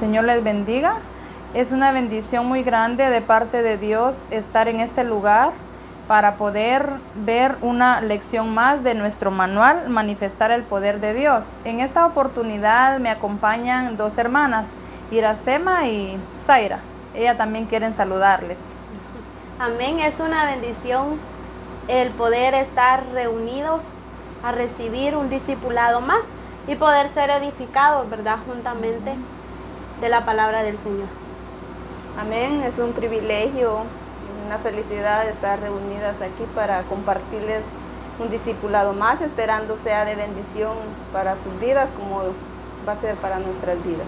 Señor les bendiga. Es una bendición muy grande de parte de Dios estar en este lugar para poder ver una lección más de nuestro manual, manifestar el poder de Dios. En esta oportunidad me acompañan dos hermanas, Iracema y Zaira. Ellas también quieren saludarles. Amén, es una bendición el poder estar reunidos a recibir un discipulado más y poder ser edificados, ¿verdad?, juntamente de la palabra del Señor. Amén, es un privilegio, una felicidad estar reunidas aquí para compartirles un discipulado más, esperando sea de bendición para sus vidas como va a ser para nuestras vidas.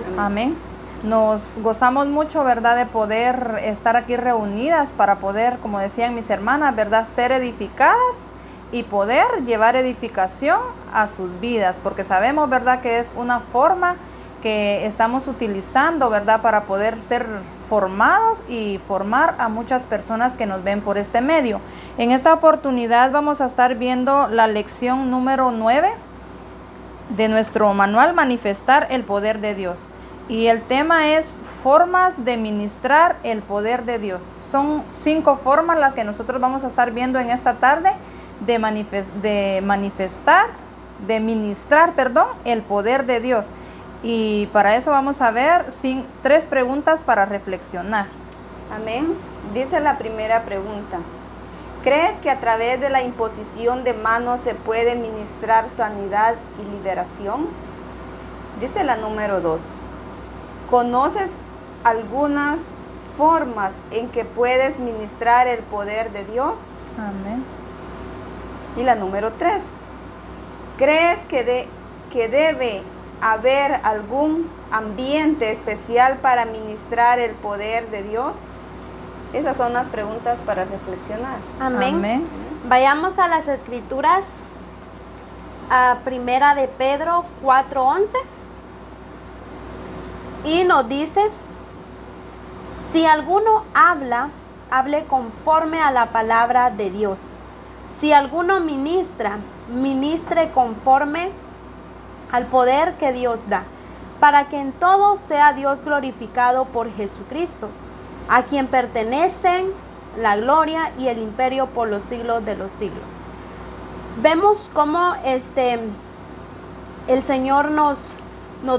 Amén. Amén. Nos gozamos mucho, ¿verdad?, de poder estar aquí reunidas para poder, como decían mis hermanas, ¿verdad?, ser edificadas y poder llevar edificación a sus vidas, porque sabemos, ¿verdad?, que es una forma que estamos utilizando, ¿verdad?, para poder ser formados y formar a muchas personas que nos ven por este medio. En esta oportunidad vamos a estar viendo la lección número 9 de nuestro manual, Manifestar el Poder de Dios. Y el tema es formas de ministrar el poder de Dios. Son 5 formas las que nosotros vamos a estar viendo en esta tarde de ministrar el poder de Dios. Y para eso vamos a ver 3 preguntas para reflexionar. Amén. Dice la primera pregunta: ¿crees que a través de la imposición de manos se puede ministrar sanidad y liberación? Dice la número 2: ¿conoces algunas formas en que puedes ministrar el poder de Dios? Amén. Y la número 3: ¿crees que debe haber algún ambiente especial para ministrar el poder de Dios? Esas son las preguntas para reflexionar. Amén. Amén. Vayamos a las escrituras, a primera de Pedro 4:11, y nos dice: si alguno habla, hable conforme a la palabra de Dios. Si alguno ministra, ministre conforme al poder que Dios da, para que en todo sea Dios glorificado por Jesucristo, a quien pertenecen la gloria y el imperio por los siglos de los siglos. Vemos cómo el Señor nos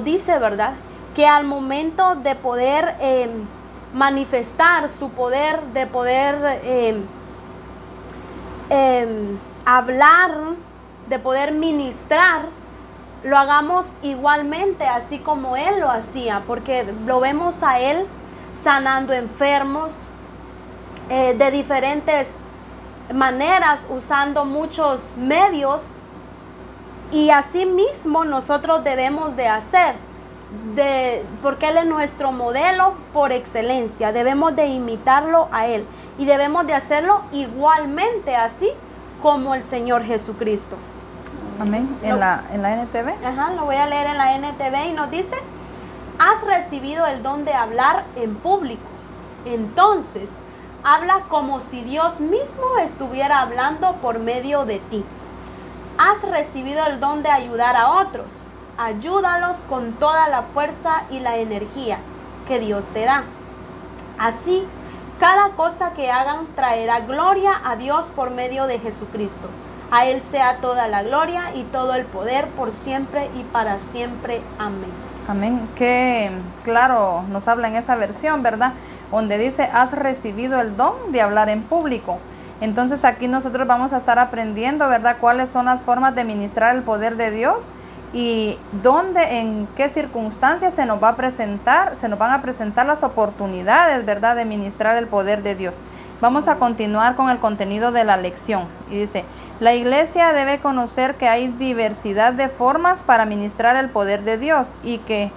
dice, ¿verdad?, que al momento de poder manifestar su poder, de poder hablar, de poder ministrar, lo hagamos igualmente así como Él lo hacía, porque lo vemos a Él sanando enfermos de diferentes maneras, usando muchos medios, y así mismo nosotros debemos de hacer, porque Él es nuestro modelo por excelencia. Debemos de imitarlo a Él y debemos de hacerlo igualmente así como el Señor Jesucristo. Amén. En la NTV. Ajá, lo voy a leer en la NTV y nos dice: has recibido el don de hablar en público. Entonces, habla como si Dios mismo estuviera hablando por medio de ti. Has recibido el don de ayudar a otros. Ayúdalos con toda la fuerza y la energía que Dios te da. Así, cada cosa que hagan traerá gloria a Dios por medio de Jesucristo. A Él sea toda la gloria y todo el poder por siempre y para siempre. Amén. Amén. Que claro nos habla en esa versión, ¿verdad?, donde dice: has recibido el don de hablar en público. Entonces aquí nosotros vamos a estar aprendiendo, ¿verdad?, cuáles son las formas de ministrar el poder de Dios y dónde, en qué circunstancias se nos van a presentar las oportunidades, ¿verdad?, de ministrar el poder de Dios. Vamos a continuar con el contenido de la lección. Y dice: la iglesia debe conocer que hay diversidad de formas para ministrar el poder de Dios y que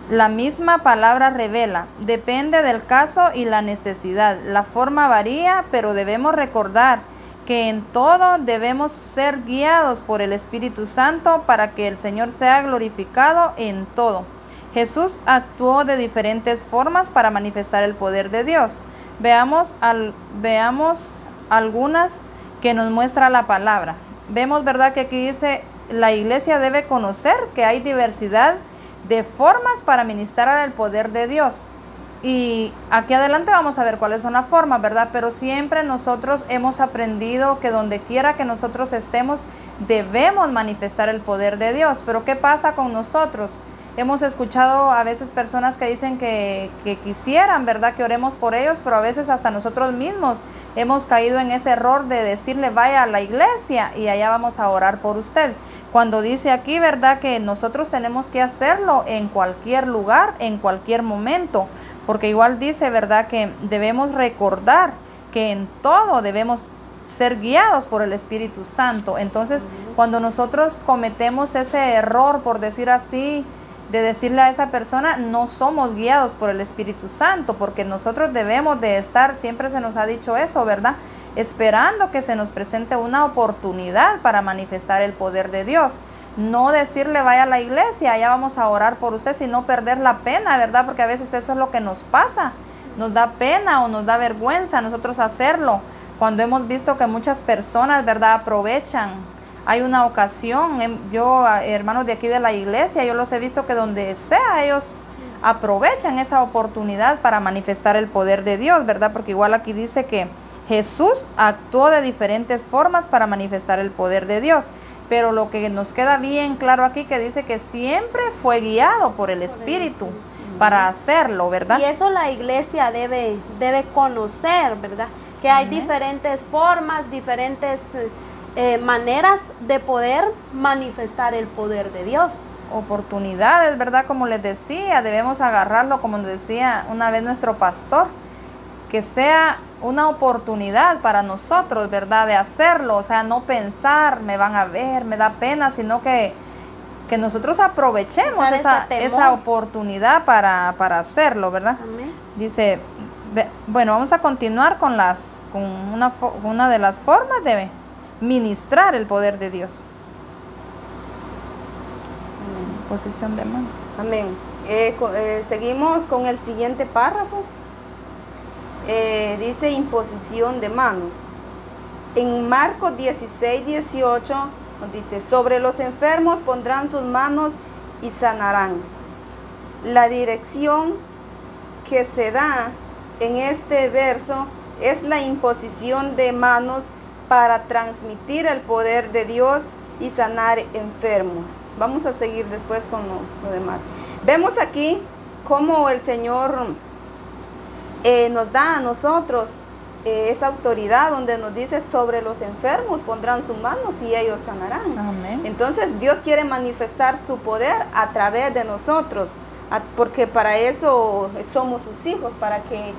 la misma palabra revela. Depende del caso y la necesidad. La forma varía, pero debemos recordar que en todo debemos ser guiados por el Espíritu Santo para que el Señor sea glorificado en todo. Jesús actuó de diferentes formas para manifestar el poder de Dios. Veamos algunas que nos muestra la palabra. Vemos, ¿verdad?, que aquí dice: la iglesia debe conocer que hay diversidad de formas para ministrar el poder de Dios. Y aquí adelante vamos a ver cuáles son las formas, ¿verdad? Pero siempre nosotros hemos aprendido que donde quiera que nosotros estemos, debemos manifestar el poder de Dios. Pero ¿qué pasa con nosotros? Hemos escuchado a veces personas que dicen que quisieran, ¿verdad?, que oremos por ellos, pero a veces hasta nosotros mismos hemos caído en ese error de decirle vaya a la iglesia y allá vamos a orar por usted. Cuando dice aquí, ¿verdad?, que nosotros tenemos que hacerlo en cualquier lugar, en cualquier momento, porque igual dice, ¿verdad?, que debemos recordar que en todo debemos ser guiados por el Espíritu Santo. Entonces, cuando nosotros cometemos ese error, por decir así, de decirle a esa persona, no somos guiados por el Espíritu Santo, porque nosotros debemos de estar, siempre se nos ha dicho eso, ¿verdad?, esperando que se nos presente una oportunidad para manifestar el poder de Dios. No decirle vaya a la iglesia, allá vamos a orar por usted, sino perder la pena, ¿verdad? Porque a veces eso es lo que nos pasa, nos da pena o nos da vergüenza a nosotros hacerlo, cuando hemos visto que muchas personas, ¿verdad?, aprovechan. Hay una ocasión, yo, hermanos de aquí de la iglesia, yo los he visto que donde sea ellos aprovechan esa oportunidad para manifestar el poder de Dios, ¿verdad? Porque igual aquí dice que Jesús actuó de diferentes formas para manifestar el poder de Dios, pero lo que nos queda bien claro aquí que dice que siempre fue guiado por el Espíritu para hacerlo, ¿verdad? Y eso la iglesia debe conocer, ¿verdad? Que hay diferentes formas, diferentes maneras de poder manifestar el poder de Dios. Oportunidades, ¿verdad? Como les decía, debemos agarrarlo, como nos decía una vez nuestro pastor, que sea una oportunidad para nosotros, ¿verdad?, de hacerlo. O sea, no pensar, me van a ver, me da pena, sino que nosotros aprovechemos esa oportunidad para hacerlo, ¿verdad? Amén. Dice, bueno, vamos a continuar con una de las formas de ministrar el poder de Dios. Posición de mano. Amén. Seguimos con el siguiente párrafo. Dice imposición de manos. En Marcos 16:18 nos dice, sobre los enfermos pondrán sus manos y sanarán. La dirección que se da en este verso es la imposición de manos para transmitir el poder de Dios y sanar enfermos. Vamos a seguir después con lo demás. Vemos aquí cómo el Señor nos da a nosotros esa autoridad, donde nos dice sobre los enfermos pondrán sus manos y ellos sanarán. Amén. Entonces Dios quiere manifestar su poder a través de nosotros, porque para eso somos sus hijos, para que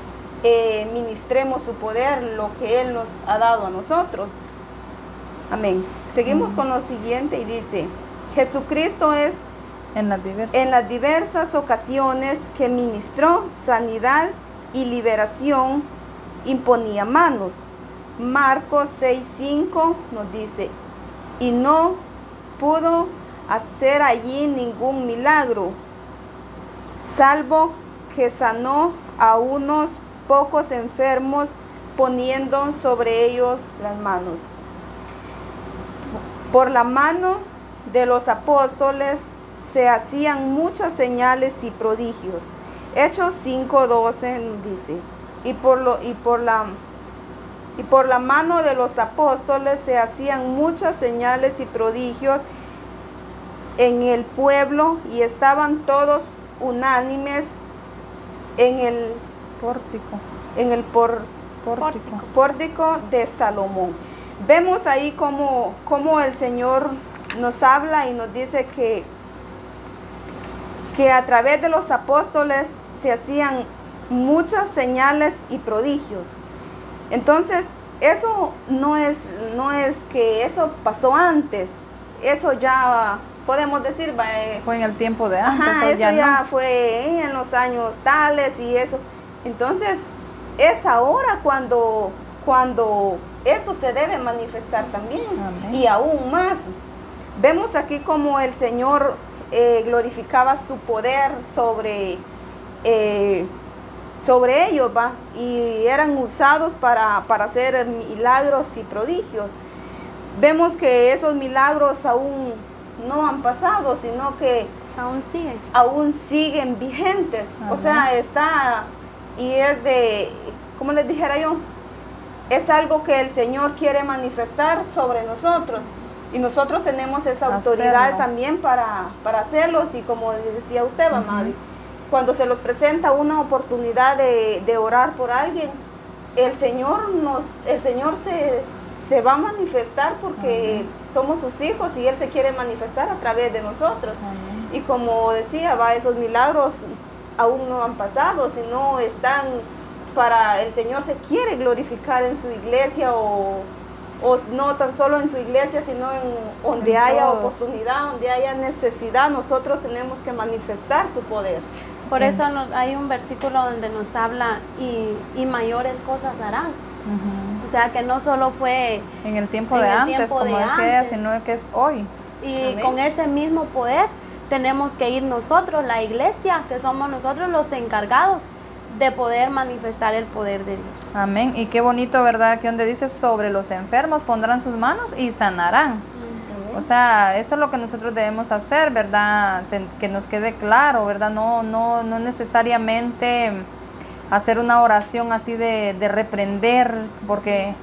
ministremos su poder, lo que Él nos ha dado a nosotros. Amén. Seguimos con lo siguiente y dice, Jesucristo es en las diversas ocasiones que ministró sanidad y liberación, imponía manos. Marcos 6:5 nos dice, y no pudo hacer allí ningún milagro, salvo que sanó a unos pocos enfermos poniendo sobre ellos las manos. Por la mano de los apóstoles se hacían muchas señales y prodigios. Hechos 5:12 dice, y por la mano de los apóstoles se hacían muchas señales y prodigios en el pueblo, y estaban todos unánimes en el pórtico de Salomón. Vemos ahí cómo el Señor nos habla y nos dice que a través de los apóstoles se hacían muchas señales y prodigios. Entonces, eso no es que eso pasó antes, eso ya podemos decir fue en el tiempo de antes. Ajá, eso ya fue en los años tales y eso. Entonces, es ahora cuando esto se debe manifestar también. Amén. Y aún más. Vemos aquí como el Señor glorificaba su poder sobre ellos, ¿va? Y eran usados para hacer milagros y prodigios. Vemos que esos milagros aún no han pasado, sino que aún siguen vigentes. Ajá. O sea, está, y es de, como les dijera yo, es algo que el Señor quiere manifestar sobre nosotros. Y nosotros tenemos esa autoridad Hacerlo. también para hacerlos. Y como decía usted, mamá, cuando se los presenta una oportunidad de orar por alguien, el Señor se va a manifestar porque somos sus hijos y Él se quiere manifestar a través de nosotros. Amén. Y como decía, esos milagros aún no han pasado, sino están para el Señor. Se quiere glorificar en su iglesia o no tan solo en su iglesia, sino en donde haya todos. oportunidad, donde haya necesidad. Nosotros tenemos que manifestar su poder. Por eso hay un versículo donde nos habla y mayores cosas harán. Ujú. O sea que no solo fue En el tiempo En de el antes, tiempo como de decía ella, antes. sino que es hoy. y Amén. con ese mismo poder tenemos que ir nosotros, la iglesia, que somos nosotros los encargados de poder manifestar el poder de Dios. Amén. Y qué bonito, ¿verdad? Que donde dice sobre los enfermos pondrán sus manos y sanarán. O sea, esto es lo que nosotros debemos hacer, ¿verdad? Que nos quede claro, ¿verdad? No necesariamente hacer una oración así de reprender, porque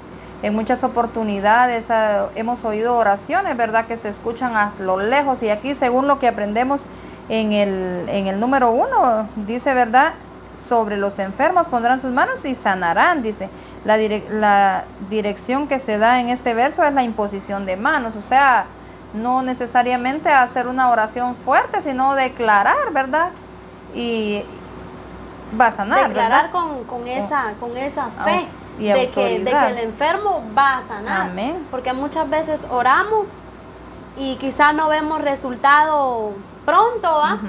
en muchas oportunidades hemos oído oraciones, ¿verdad? Que se escuchan a lo lejos. Y aquí, según lo que aprendemos en el número 1, dice, ¿verdad? Sobre los enfermos pondrán sus manos y sanarán, dice. La dirección que se da en este verso es la imposición de manos, o sea, no necesariamente hacer una oración fuerte, sino declarar, ¿verdad? Y va a sanar, Declarar ¿verdad? con esa fe y de que autoridad. el enfermo va a sanar. Amén. Porque muchas veces oramos y quizás no vemos resultado pronto, ¿va? Ujú.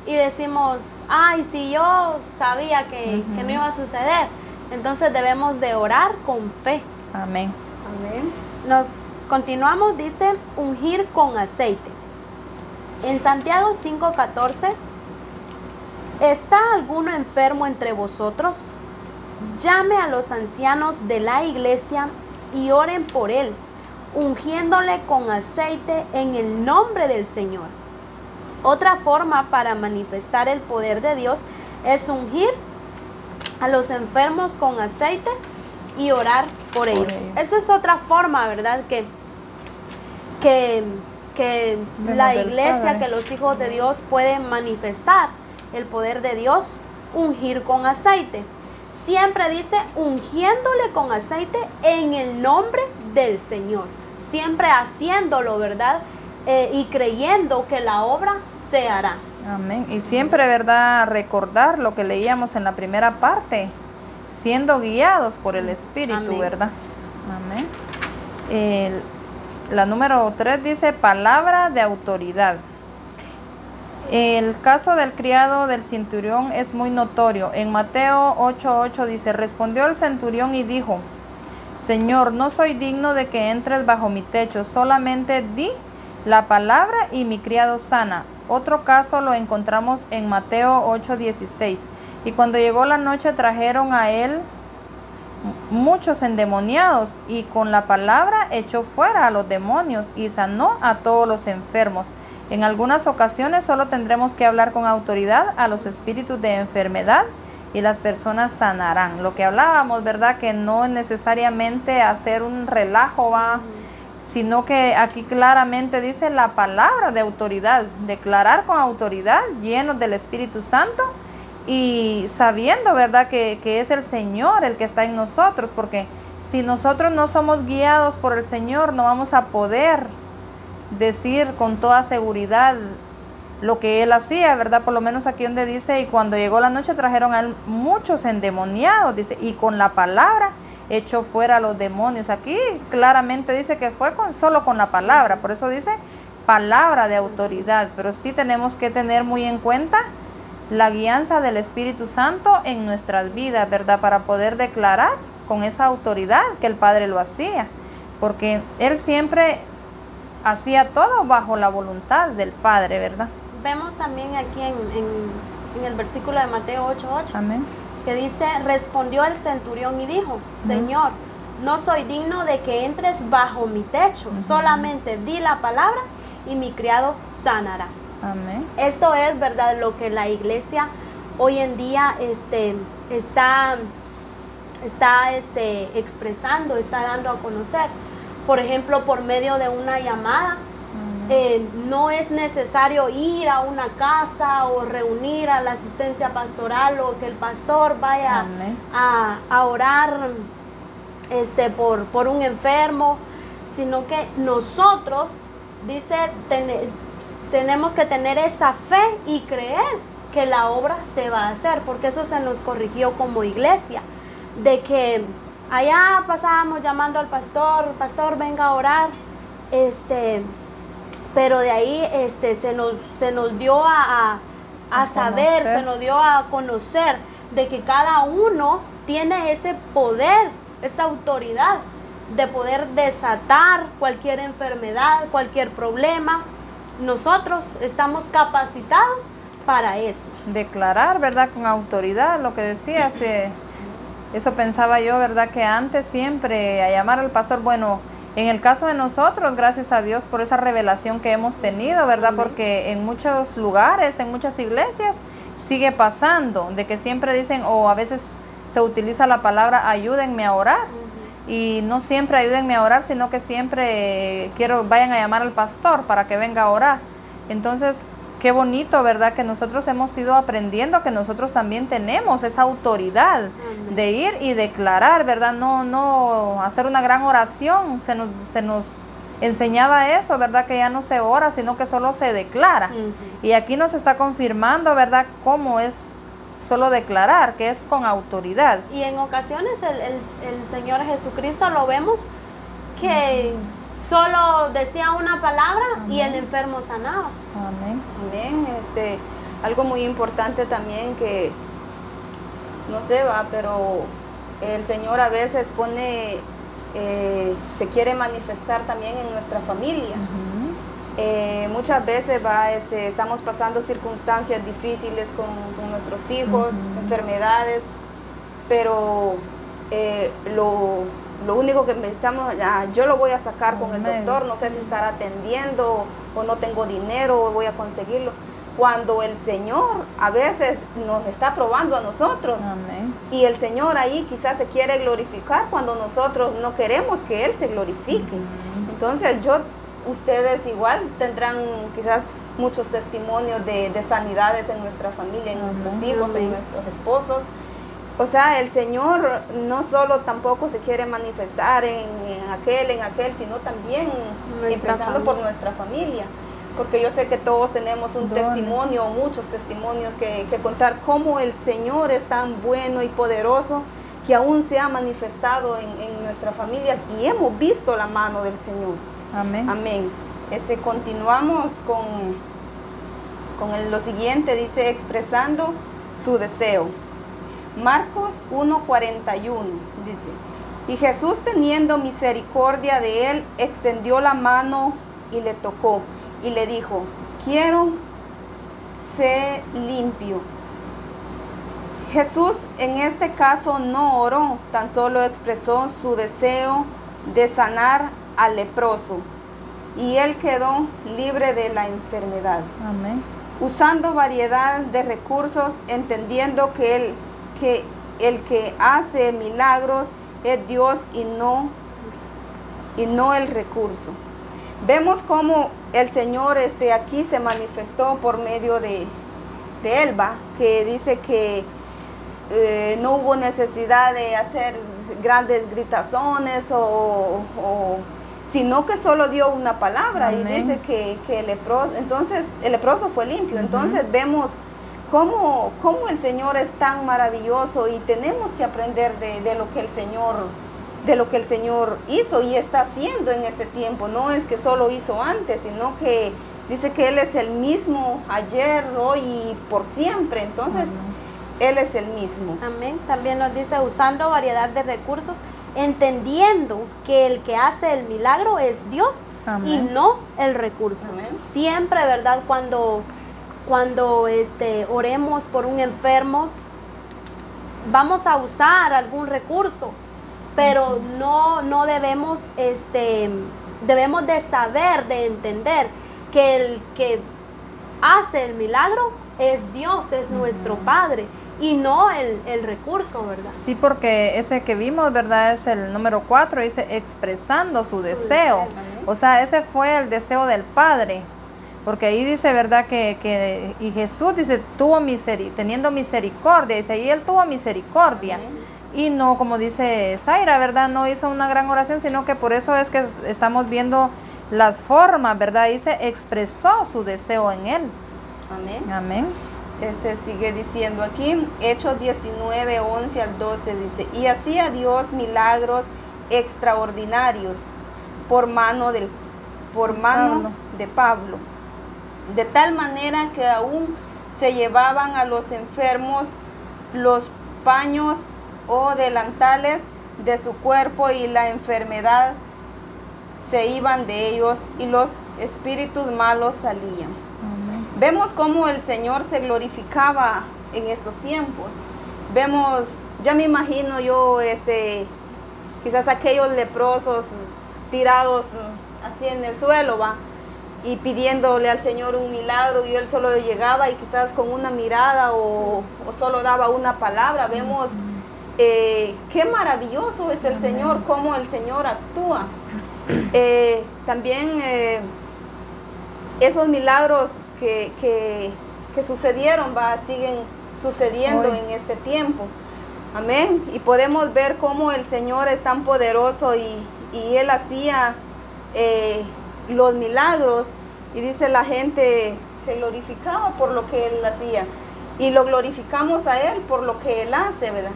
Y decimos, ay, si yo sabía que no iba a suceder. Entonces debemos de orar con fe. Amén. Amén. Nos continuamos, dice, ungir con aceite. En Santiago 5:14, ¿está alguno enfermo entre vosotros? Llame a los ancianos de la iglesia y oren por él, ungiéndole con aceite en el nombre del Señor. Otra forma para manifestar el poder de Dios es ungir a los enfermos con aceite y orar por ellos. Eso es otra forma, ¿verdad? Que la del iglesia, Padre. que los hijos de Dios pueden manifestar el poder de Dios, ungir con aceite. Siempre dice ungiéndole con aceite en el nombre del Señor. Siempre haciéndolo, ¿verdad? Y creyendo que la obra se hará. Amén. Y siempre, ¿verdad? Recordar lo que leíamos en la primera parte, siendo guiados por el Espíritu, Amén. ¿verdad? Amén. La número 3 dice palabra de autoridad. El caso del criado del centurión es muy notorio. En Mateo 8:8 dice, respondió el centurión y dijo, Señor, no soy digno de que entres bajo mi techo, solamente di la palabra y mi criado sana. Otro caso lo encontramos en Mateo 8:16. Y cuando llegó la noche trajeron a él muchos endemoniados y con la palabra echó fuera a los demonios y sanó a todos los enfermos. En algunas ocasiones solo tendremos que hablar con autoridad a los espíritus de enfermedad y las personas sanarán. Lo que hablábamos, ¿verdad? Que no es necesariamente hacer un relajo, ¿va? Sino que aquí claramente dice la palabra de autoridad, declarar con autoridad, llenos del Espíritu Santo y sabiendo, ¿verdad? Que es el Señor el que está en nosotros, porque si nosotros no somos guiados por el Señor, no vamos a poder decir con toda seguridad lo que Él hacía, ¿verdad? Por lo menos aquí donde dice, y cuando llegó la noche trajeron a él muchos endemoniados, dice, y con la palabra echó fuera a los demonios. Aquí claramente dice que fue solo con la palabra, por eso dice palabra de autoridad, pero sí tenemos que tener muy en cuenta la guianza del Espíritu Santo en nuestras vidas, ¿verdad? Para poder declarar con esa autoridad que el Padre lo hacía, porque Él siempre hacía todo bajo la voluntad del Padre, ¿verdad? Vemos también aquí en el versículo de Mateo 8:8. Amén. Que dice, respondió el centurión y dijo, Señor, no soy digno de que entres bajo mi techo, solamente di la palabra y mi criado sanará. Amén. Esto es, ¿verdad?, lo que la iglesia hoy en día está expresando, está dando a conocer. Por ejemplo, por medio de una llamada. No es necesario ir a una casa o reunir a la asistencia pastoral o que el pastor vaya a orar por un enfermo, sino que nosotros, dice, tenemos que tener esa fe y creer que la obra se va a hacer, porque eso se nos corrigió como iglesia, de que allá pasábamos llamando al pastor, pastor venga a orar, pero de ahí se nos dio a saber, se nos dio a conocer de que cada uno tiene ese poder, esa autoridad de poder desatar cualquier enfermedad, cualquier problema. Nosotros estamos capacitados para eso. Declarar, ¿verdad? Con autoridad, lo que decías, eso pensaba yo, ¿verdad? Que antes siempre a llamar al pastor, bueno, en el caso de nosotros, gracias a Dios por esa revelación que hemos tenido, ¿verdad? Porque en muchos lugares, en muchas iglesias, sigue pasando, de que siempre dicen, o a veces se utiliza la palabra ayúdenme a orar, y no siempre ayúdenme a orar, sino que siempre vayan a llamar al pastor para que venga a orar. Entonces, qué bonito, ¿verdad? Que nosotros hemos ido aprendiendo que nosotros también tenemos esa autoridad de ir y declarar, ¿verdad? No hacer una gran oración. Se nos enseñaba eso, ¿verdad? Que ya no se ora, sino que solo se declara. Y aquí nos está confirmando, ¿verdad? Cómo es solo declarar, que es con autoridad. Y en ocasiones el Señor Jesucristo lo vemos que solo decía una palabra y el enfermo sanaba. Amén. Amén. Algo muy importante también que no sé, pero el Señor a veces se quiere manifestar también en nuestra familia. Muchas veces estamos pasando circunstancias difíciles con nuestros hijos, enfermedades, pero lo único que pensamos, yo lo voy a sacar con el doctor, no sé si estará atendiendo o no tengo dinero o voy a conseguirlo. Cuando el Señor a veces nos está probando a nosotros. Amén. Y el Señor ahí quizás se quiere glorificar cuando nosotros no queremos que Él se glorifique. Entonces ustedes igual tendrán quizás muchos testimonios de sanidades en nuestra familia, en nuestros hijos, en nuestros esposos. O sea, el Señor no solo tampoco se quiere manifestar en aquel, sino también empezando por nuestra familia. Porque yo sé que todos tenemos un testimonio, muchos testimonios que contar cómo el Señor es tan bueno y poderoso que aún se ha manifestado en nuestra familia y hemos visto la mano del Señor. Amén. Amén. Continuamos con lo siguiente, dice expresando su deseo. Marcos 1:41 dice, y Jesús teniendo misericordia de él, extendió la mano y le tocó y le dijo, quiero ser limpio. Jesús en este caso no oró, tan solo expresó su deseo de sanar al leproso y él quedó libre de la enfermedad. Amén. Usando variedad de recursos, entendiendo que el que hace milagros es Dios y no el recurso. Vemos cómo el Señor aquí se manifestó por medio de Elba, que dice que no hubo necesidad de hacer grandes gritazones sino que solo dio una palabra. Amén. Y dice que el leproso fue limpio. Entonces vemos cómo el Señor es tan maravilloso y tenemos que aprender de lo que el Señor hizo y está haciendo en este tiempo. No es que solo hizo antes, sino que dice que Él es el mismo ayer, hoy y por siempre. Entonces, Él es el mismo. Amén. También nos dice usando variedad de recursos, entendiendo que el que hace el milagro es Dios. Amén. Y no el recurso. Amén. Siempre, ¿verdad? Cuando oremos por un enfermo, vamos a usar algún recurso, pero no debemos, debemos de saber, de entender que hace el milagro es Dios, es nuestro Padre, y no el recurso, ¿verdad? Sí, porque ese que vimos, ¿verdad? Es el número 4, dice expresando su deseo. O sea, ese fue el deseo del Padre. Porque ahí dice, ¿verdad? Y Jesús dice, teniendo misericordia, dice, y Él tuvo misericordia. Y no, como dice Zaira, ¿verdad? No hizo una gran oración, sino que por eso es que estamos viendo las formas, ¿verdad? Dice, expresó su deseo en Él. Amén. Amén. Sigue diciendo aquí, Hechos 19, 11 al 12, dice, y hacía Dios milagros extraordinarios por mano de Pablo, de tal manera que aún se llevaban a los enfermos los paños o delantales de su cuerpo y la enfermedad se iban de ellos y los espíritus malos salían. Amén. Vemos cómo el Señor se glorificaba en estos tiempos. Vemos, ya me imagino yo, quizás aquellos leprosos tirados así en el suelo, va, y pidiéndole al Señor un milagro, y Él solo llegaba y quizás con una mirada o solo daba una palabra. Vemos qué maravilloso es el Señor, cómo el Señor actúa. También esos milagros que sucedieron, siguen sucediendo hoy en este tiempo. Amén. Y podemos ver cómo el Señor es tan poderoso y Él hacía los milagros, y dice la gente se glorificaba por lo que Él hacía, y lo glorificamos a Él por lo que Él hace, ¿verdad?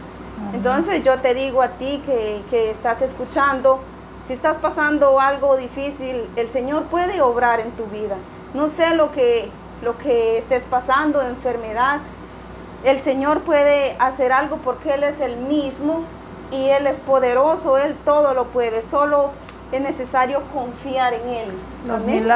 Entonces yo te digo a ti que estás escuchando, si estás pasando algo difícil, el Señor puede obrar en tu vida. No sé lo que estés pasando, enfermedad, el Señor puede hacer algo porque Él es el mismo y Él es poderoso, Él todo lo puede, solo es necesario confiar en Él.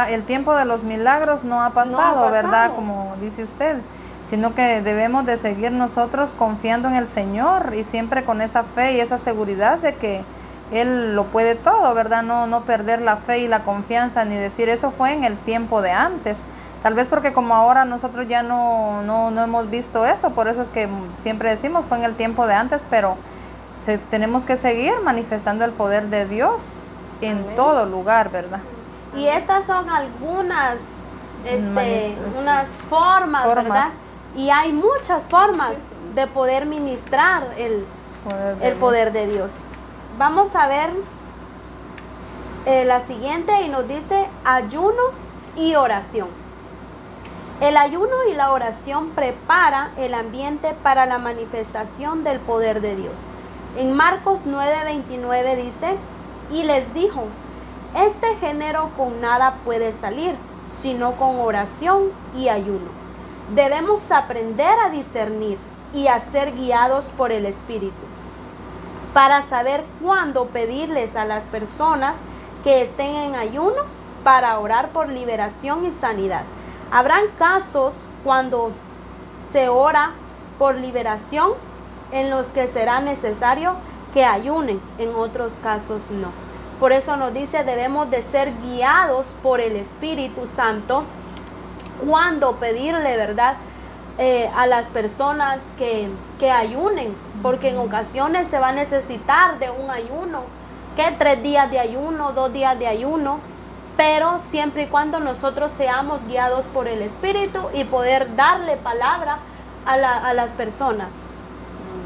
El tiempo de los milagros no ha pasado, ¿verdad? Como dice usted, sino que debemos de seguir nosotros confiando en el Señor y siempre con esa fe y esa seguridad de que Él lo puede todo, ¿verdad? No perder la fe y la confianza, ni decir eso fue en el tiempo de antes. Tal vez porque como ahora nosotros ya no hemos visto eso, por eso es que siempre decimos fue en el tiempo de antes, pero tenemos que seguir manifestando el poder de Dios en todo lugar, ¿verdad? Y estas son algunas unas formas, ¿verdad? Y hay muchas formas de poder ministrar el poder de Dios. Vamos a ver la siguiente, y nos dice ayuno y oración. El ayuno y la oración prepara el ambiente para la manifestación del poder de Dios. En Marcos 9:29 dice, y les dijo, este género con nada puede salir, sino con oración y ayuno. Debemos aprender a discernir y a ser guiados por el Espíritu, para saber cuándo pedirles a las personas que estén en ayuno para orar por liberación y sanidad. Habrán casos cuando se ora por liberación en los que será necesario que ayunen, en otros casos no. Por eso nos dice, debemos de ser guiados por el Espíritu Santo cuando pedirle, ¿verdad?, a las personas que ayunen, porque en ocasiones se va a necesitar de un ayuno, que 3 días de ayuno, 2 días de ayuno, pero siempre y cuando nosotros seamos guiados por el Espíritu y poder darle palabra a las personas.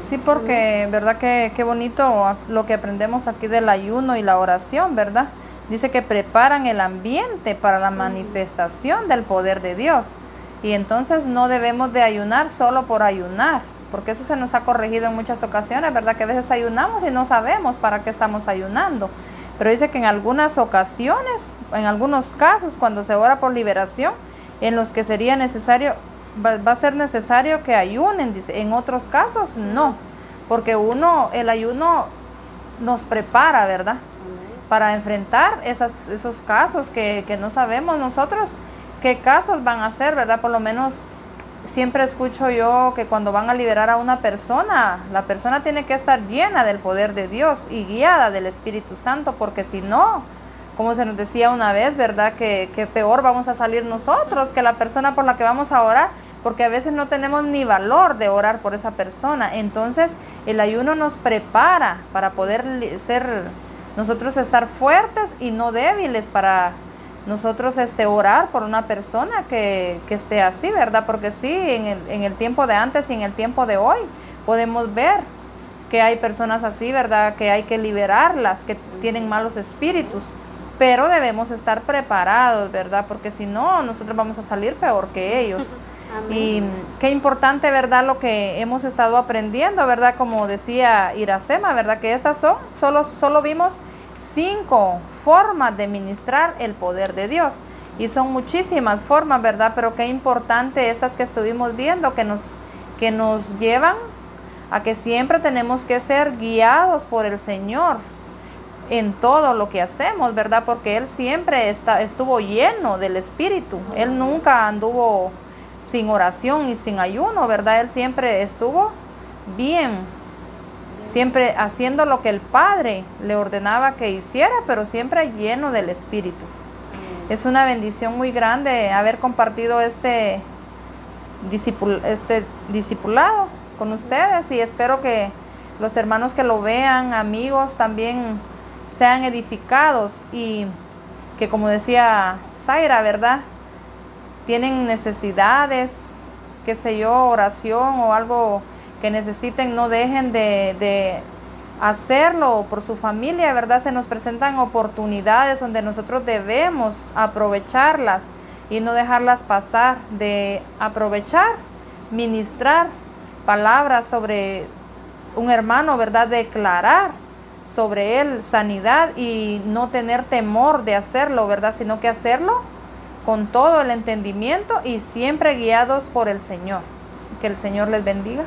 Sí, porque, ¿verdad? Qué bonito lo que aprendemos aquí del ayuno y la oración, ¿verdad? Dice que preparan el ambiente para la manifestación del poder de Dios. Y entonces no debemos de ayunar solo por ayunar, porque eso se nos ha corregido en muchas ocasiones, ¿verdad? Que a veces ayunamos y no sabemos para qué estamos ayunando. Pero dice que en algunas ocasiones, en algunos casos, cuando se ora por liberación, en los que sería necesario, va a ser necesario que ayunen, dice. En otros casos no, porque el ayuno nos prepara, ¿verdad? Para enfrentar esos casos que no sabemos nosotros qué casos van a ser, ¿verdad? Por lo menos siempre escucho yo que cuando van a liberar a una persona, la persona tiene que estar llena del poder de Dios y guiada del Espíritu Santo, porque si no, como se nos decía una vez, ¿verdad? Que peor vamos a salir nosotros que la persona por la que vamos a orar, porque a veces no tenemos ni valor de orar por esa persona. Entonces el ayuno nos prepara para poder nosotros estar fuertes y no débiles, para nosotros orar por una persona que esté así, ¿verdad? Porque sí, en el tiempo de antes y en el tiempo de hoy podemos ver que hay personas así, ¿verdad? Que hay que liberarlas, que tienen malos espíritus, pero debemos estar preparados, ¿verdad? Porque si no, nosotros vamos a salir peor que ellos. Amén. Y qué importante, ¿verdad? Lo que hemos estado aprendiendo, ¿verdad? Como decía Iracema, ¿verdad? Que esas son, solo vimos 5 formas de ministrar el poder de Dios. Y son muchísimas formas, ¿verdad? Pero qué importante estas que estuvimos viendo, que nos llevan a que siempre tenemos que ser guiados por el Señor en todo lo que hacemos, ¿verdad? Porque Él siempre estuvo lleno del Espíritu. Él nunca anduvo sin oración y sin ayuno, ¿verdad? Él siempre estuvo bien, siempre haciendo lo que el Padre le ordenaba que hiciera, pero siempre lleno del Espíritu. Es una bendición muy grande haber compartido este discipulado con ustedes, y espero que los hermanos que lo vean, amigos, también sean edificados, y que, como decía Zaira, ¿verdad? Tienen necesidades, qué sé yo, oración o algo que necesiten, no dejen de hacerlo por su familia, ¿verdad? Se nos presentan oportunidades donde nosotros debemos aprovecharlas y no dejarlas pasar, de aprovechar, ministrar palabras sobre un hermano, ¿verdad? Declarar sobre él sanidad y no tener temor de hacerlo, ¿verdad? Sino que hacerlo con todo el entendimiento y siempre guiados por el Señor. Que el Señor les bendiga.